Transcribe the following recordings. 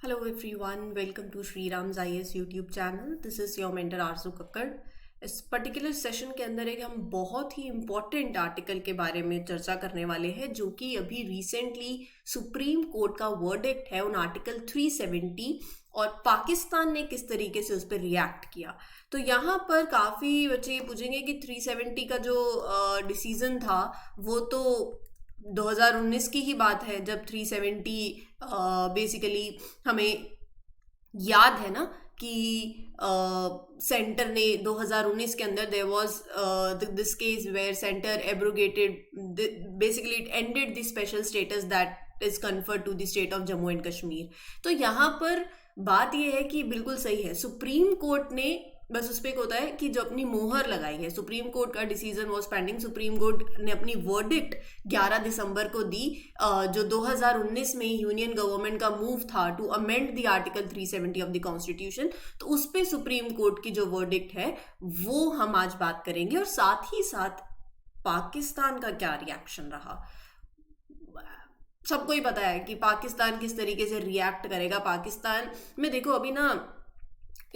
Hello everyone, welcome to Shri Ram's IAS YouTube channel. This is your mentor आरजू कक्कड़. इस particular session के अंदर एक हम बहुत ही इम्पोर्टेंट आर्टिकल के बारे में चर्चा करने वाले हैं जो कि अभी रिसेंटली सुप्रीम कोर्ट का वर्डिक्ट है उन आर्टिकल 370 और पाकिस्तान ने किस तरीके से उस पर रिएक्ट किया. तो यहाँ पर काफ़ी बच्चे ये पूछेंगे कि 370 का जो डिसीजन था वो तो 2019 की ही बात है जब 370 बेसिकली हमें याद है ना कि सेंटर ने 2019 के अंदर there was this case where centre abrogated basically it ended the special status that is conferred to the state of Jammu and Kashmir. तो यहाँ पर बात यह है कि बिल्कुल सही है, सुप्रीम कोर्ट ने बस उस पर एक होता है कि जो अपनी मोहर लगाई है. सुप्रीम कोर्ट का decision was pending. Supreme court ने अपनी वर्डिक्ट 11 दिसंबर को दी. जो 2019 में यूनियन गवर्नमेंट का मूव था to amend the article 370 of the constitution, तो उस पर सुप्रीम कोर्ट की जो वर्डिक्ट है वो हम आज बात करेंगे. और साथ ही साथ पाकिस्तान का क्या रिएक्शन रहा. सबको ही पता है कि पाकिस्तान किस तरीके से रिएक्ट करेगा. पाकिस्तान में देखो अभी ना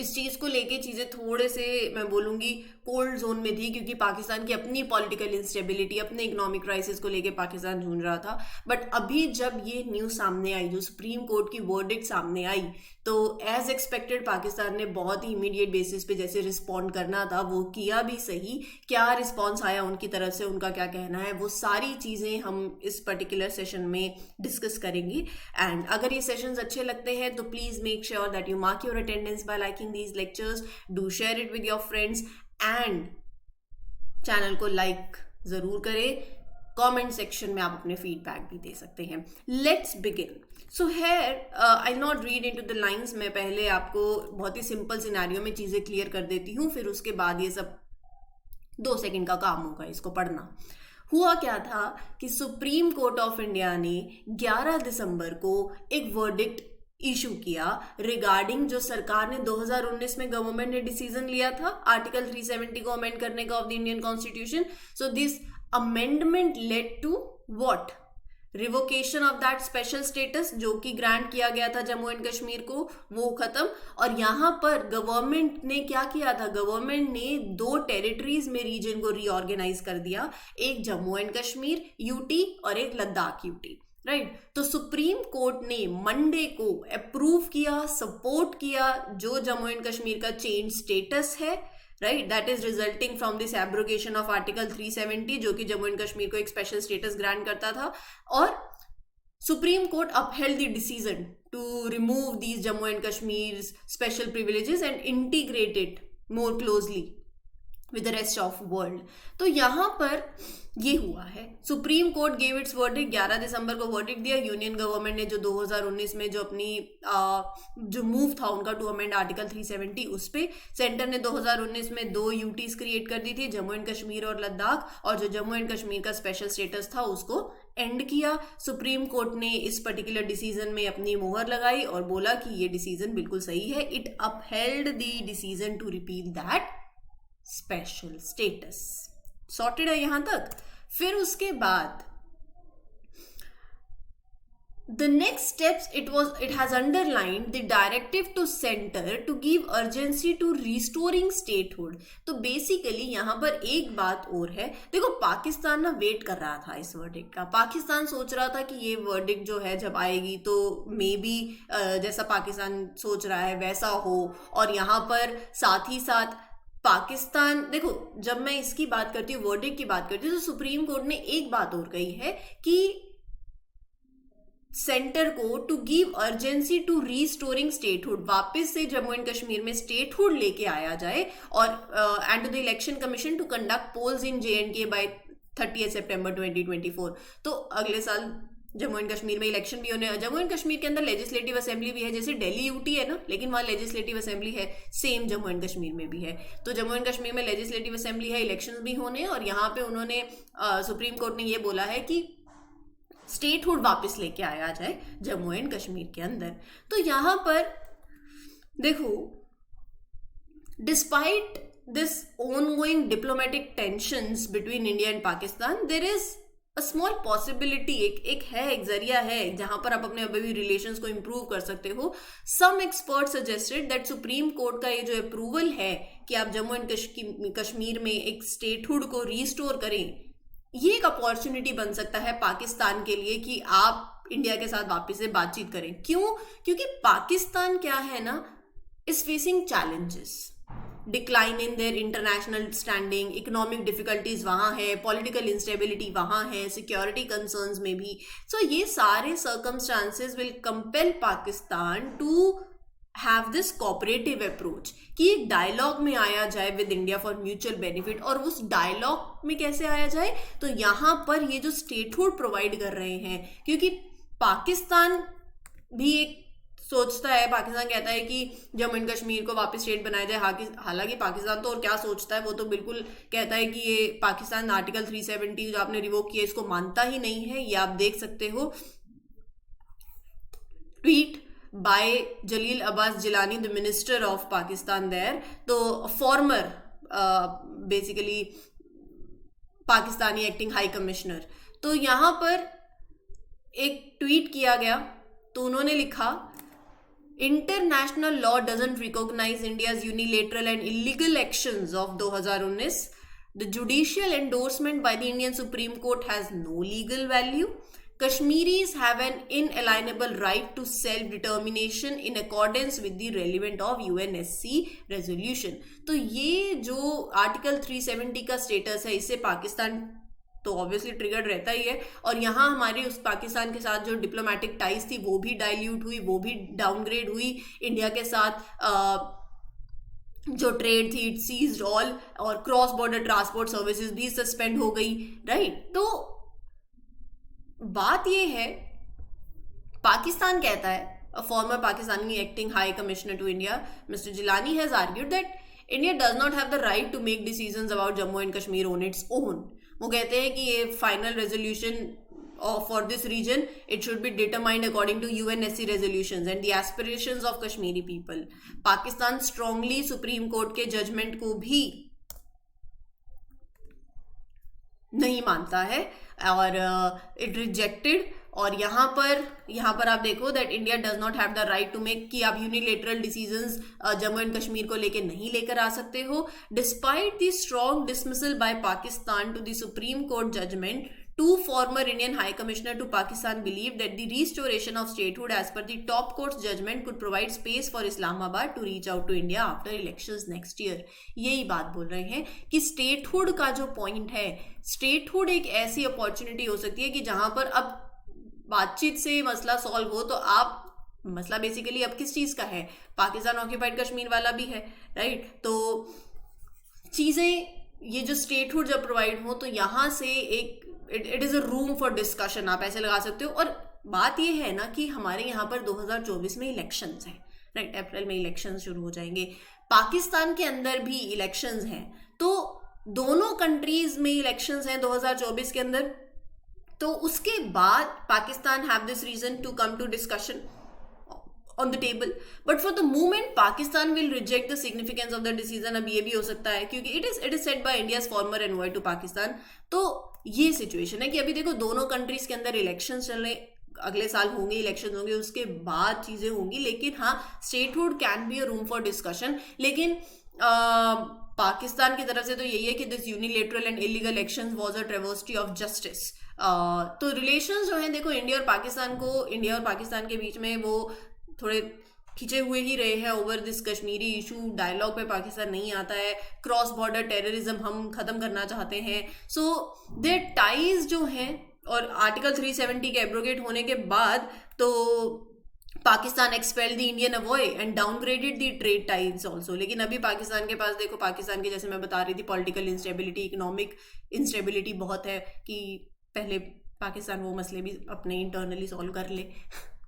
इस चीज़ को लेके चीज़ें थोड़े से मैं बोलूँगी कोल्ड जोन में थी क्योंकि पाकिस्तान की अपनी पॉलिटिकल इंस्टेबिलिटी, अपने इकोनॉमिक क्राइसिस को लेके पाकिस्तान जूझ रहा था. बट अभी जब ये न्यूज़ सामने आई, जो सुप्रीम कोर्ट की वर्डिक्ट सामने आई, तो एज एक्सपेक्टेड पाकिस्तान ने बहुत ही इमीडिएट बेसिस पे जैसे रिस्पॉन्ड करना था वो किया भी सही. क्या रिस्पॉन्स आया उनकी तरफ से, उनका क्या कहना है, वो सारी चीज़ें हम इस पर्टिकुलर सेशन में डिस्कस करेंगे. एंड अगर ये सेशंस अच्छे लगते हैं तो please make sure that you mark your attendance bye liking these lectures, do share it with your friends and channel को लाइक जरूर करें. कमेंट सेक्शन में आप अपने फीडबैक भी दे सकते हैं. Let's begin. So here I not read into the lines. मैं पहले आपको बहुत ही सिंपल सिनेरियो में चीज़ें क्लियर कर देती हूँ, फिर उसके बाद ये सब 2 सेकंड का काम होगा इसको पढ़ना. हुआ क्या था कि सुप्रीम कोर्ट ऑफ इंडिया ने 11 दिसंबर को एक वर्डिक्ट इशू किया रिगार्डिंग जो सरकार ने 2019 में गवर्नमेंट ने डिसीजन लिया था आर्टिकल 370 को अमेंड करने का of the Indian constitution. So this amendment led to what, revocation of that special status जो कि ग्रांट किया गया था जम्मू एंड कश्मीर को, वो खत्म. और यहाँ पर गवर्नमेंट ने क्या किया था, गवर्नमेंट ने 2 टेरिटरीज में रीजन को रीऑर्गेनाइज कर दिया, एक जम्मू एंड कश्मीर यूटी और एक लद्दाख यूटी. राइट. तो सुप्रीम कोर्ट ने मंडे को अप्रूव किया, सपोर्ट किया जो जम्मू एंड कश्मीर का चेंज स्टेटस है. Right, that is resulting from this abrogation of article 370 जो कि जम्मू एंड कश्मीर को एक स्पेशल स्टेटस ग्रांट करता था. और supreme court upheld the decision to remove these Jammu and Kashmir special privileges and integrate it more closely with the rest of world. तो यहाँ पर ये हुआ है. Supreme court gave it's verdict. 11 दिसंबर को वर्डिक्ट दिया. यूनियन गवर्नमेंट ने जो 2019 में जो अपनी जो मूव था उनका टू अमेंड आर्टिकल 370, उस पे सेंटर ने 2019 में 2 यूटीज क्रिएट कर दी थी, जम्मू एंड कश्मीर और लद्दाख, और जो जम्मू एंड कश्मीर का स्पेशल स्टेटस था उसको एंड किया. सुप्रीम कोर्ट ने इस पर्टिकुलर डिसीजन में अपनी मोहर लगाई और बोला कि ये डिसीजन बिल्कुल सही है. It upheld the decision to repeal that special status. Sorted है यहां तक. फिर उसके बाद the next steps it has underlined the directive to center to give urgency to restoring statehood. तो बेसिकली यहां पर एक बात और है. देखो पाकिस्तान ना वेट कर रहा था इस वर्डिक्ट का. पाकिस्तान सोच रहा था कि ये वर्डिक्ट जो है जब आएगी तो मे बी जैसा पाकिस्तान सोच रहा है वैसा हो. और यहां पर साथ ही साथ पाकिस्तान, देखो जब मैं इसकी बात करती हूँ, वर्डिक्ट की बात करती हूँ, तो सुप्रीम कोर्ट ने एक बात और कही है कि सेंटर को to give urgency to restoring statehood, वापस से जम्मू एंड कश्मीर में स्टेटहुड लेके आया जाए. और and to the election commission to conduct polls in JNK by 30 September 2024. तो अगले साल जम्मू एंड कश्मीर में इलेक्शन भी होने. जम्मू एंड कश्मीर के अंदर लेजिस्लेटिव असेंबली भी है, जैसे दिल्ली यूटी है ना, लेकिन वहाँ लेजिस्लेटिव असेंबली है, सेम जम्मू एंड कश्मीर में भी है. तो जम्मू एंड कश्मीर में लेजिस्लेटिव असेंबली है, इलेक्शंस भी होने, और यहाँ पे उन्होंने सुप्रीम कोर्ट ने ये बोला है कि स्टेटहुड वापस लेके आया जाए जम्मू एंड कश्मीर के अंदर. तो यहाँ पर देखो, despite this ongoing diplomatic tensions between India and Pakistan, there is small possibility, एक जरिया है जहां पर आप अपने अभी रिलेशंस को इंप्रूव कर सकते हो. Some expert suggested that supreme court का ये जो अप्रूवल है कि आप जम्मू एंड कश्मीर में एक स्टेटहुड को रिस्टोर करें, ये एक अपॉर्चुनिटी बन सकता है पाकिस्तान के लिए कि आप इंडिया के साथ वापस से बातचीत करें. क्यों? क्योंकि पाकिस्तान क्या है ना, is facing challenges, decline in their international standing, economic difficulties वहाँ है, पॉलिटिकल इंस्टेबिलिटी वहाँ है, सिक्योरिटी कंसर्न्स में भी. सो ये सारे circumstances will compel Pakistan to have this cooperative approach कि एक डायलॉग में आया जाए with India for mutual benefit. और उस डायलॉग में कैसे आया जाए, तो यहाँ पर ये जो स्टेटहुड प्रोवाइड कर रहे हैं, क्योंकि पाकिस्तान भी एक सोचता है, पाकिस्तान कहता है कि जम्मू एंड कश्मीर को वापस स्टेट बनाया जाए. हालांकि पाकिस्तान तो और क्या सोचता है, वो तो बिल्कुल कहता है कि ये पाकिस्तान आर्टिकल 370 जो आपने रिवोक किया इसको मानता ही नहीं है. ये आप देख सकते हो tweet by Jalil Abbas Jilani, the minister of Pakistan there, तो former basically Pakistani acting high commissioner. तो यहाँ पर एक ट्वीट किया गया, तो उन्होंने लिखा, international law doesn't recognise India's unilateral and illegal actions of 2019. The judicial endorsement by the Indian supreme court has no legal value. Kashmiris have an inalienable right to self-determination in accordance with the relevant of UNSC resolution. तो ये जो article 370 का status है, इससे पाकिस्तान तो obviously triggered रहता ही है. और यहाँ हमारी उस पाकिस्तान के साथ जो डिप्लोमेटिक टाइज थी वो भी डाइल्यूट हुई, वो भी डाउनग्रेड हुई. इंडिया के साथ जो ट्रेड थी इट सीज्ड ऑल, और क्रॉस बॉर्डर ट्रांसपोर्ट सर्विसेज भी सस्पेंड हो गई, राइट. तो बात ये है, पाकिस्तान कहता है, a former Pakistani acting high commissioner to India, Mr. Jilani, has argued that India does not have the right to make decisions about Jammu and Kashmir on its own. वो कहते हैं कि ये final resolution for this region, it should be determined according to UNSC resolutions and the aspirations of Kashmiri people. Pakistan strongly supreme court के judgement को भी नहीं मानता है और इट रिजेक्टेड. और यहाँ पर आप देखो that India does not have the right to make, कि आप unilateral decisions Jammu and Kashmir को लेके नहीं लेकर आ सकते हो. Despite the strong dismissal by Pakistan to the supreme court judgement, two former Indian High Commissioner to Pakistan believed that the restoration of statehood as per the top court's judgment could provide space for Islamabad to reach out to India after elections next year. यही बात बोल रहे हैं कि statehood का जो point है, statehood एक ऐसी अपॉर्चुनिटी हो सकती है कि जहां पर अब बातचीत से मसला सॉल्व हो. तो आप मसला बेसिकली अब किस चीज का है, पाकिस्तान ऑक्यूपाइड कश्मीर वाला भी है, राइट. तो चीजें, ये जो स्टेटहुड जब प्रोवाइड हो तो यहाँ से एक it is a room for discussion, आप ऐसे लगा सकते हो. और बात ये है ना कि हमारे यहाँ पर 2024 में इलेक्शंस हैं, राइट. अप्रैल में इलेक्शंस शुरू हो जाएंगे. पाकिस्तान के अंदर भी इलेक्शंस हैं, तो दोनों कंट्रीज में इलेक्शंस हैं 2024 के अंदर. तो उसके बाद Pakistan have this reason to come to discussion on the table, but for the moment Pakistan will reject the significance of the decision. अब ये भी हो सकता है क्योंकि it is said by India's former envoy to Pakistan. तो ये situation है कि अभी देखो दोनों कंट्रीज के अंदर इलेक्शन चल रहे, अगले साल होंगे इलेक्शन होंगे, उसके बाद चीजें होंगी. लेकिन हाँ, statehood can be a room for discussion. लेकिन पाकिस्तान की तरफ से तो यही है कि this unilateral and illegal actions was a travesty of justice. तो रिलेशंस जो हैं, देखो इंडिया और पाकिस्तान के बीच में वो थोड़े खिंचे हुए ही रहे हैं over this Kashmiri issue. Dialogue पे पाकिस्तान नहीं आता है. क्रॉस बॉर्डर टेररिज्म हम खत्म करना चाहते हैं. सो देयर टाइज जो हैं, और आर्टिकल 370 के एब्रोगेट होने के बाद तो Pakistan expelled the Indian envoy and downgraded the trade ties also. लेकिन अभी पाकिस्तान के पास देखो, पाकिस्तान की जैसे मैं बता रही थी पॉलिटिकल इंस्टेबिलिटी, इकोनॉमिक इंस्टेबिलिटी बहुत है, कि पहले पाकिस्तान वो मसले भी अपने इंटरनली सॉल्व कर ले.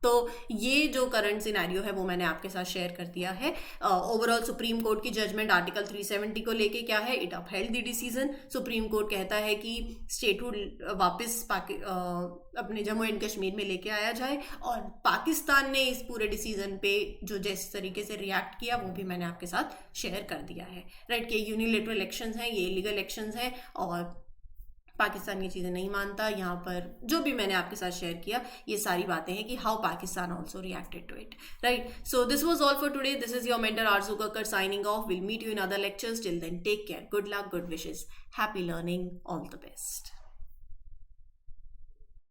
तो ये जो करंट सिनेरियो है वो मैंने आपके साथ शेयर कर दिया है. ओवरऑल सुप्रीम कोर्ट की जजमेंट आर्टिकल 370 को लेके क्या है, it upheld the decision. Supreme court कहता है कि स्टेटहुड वापस अपने जम्मू एंड कश्मीर में लेके आया जाए. और पाकिस्तान ने इस पूरे डिसीजन पे जो जिस तरीके से रिएक्ट किया वो भी मैंने आपके साथ शेयर कर दिया है, राइट. कि यूनिलेटरल इलेक्शंस हैं, ये इलीगल इलेक्शंस हैं, और पाकिस्तान ये चीज़ें नहीं मानता। यहाँ पर जो भी मैंने आपके साथ शेयर किया ये सारी बातें हैं कि how Pakistan also reacted to it, right. So this was all for today. This is your mentor Arzoo Kakkar signing off. Will meet you in other lectures. Till then take care, good luck, good wishes, happy learning, all the best.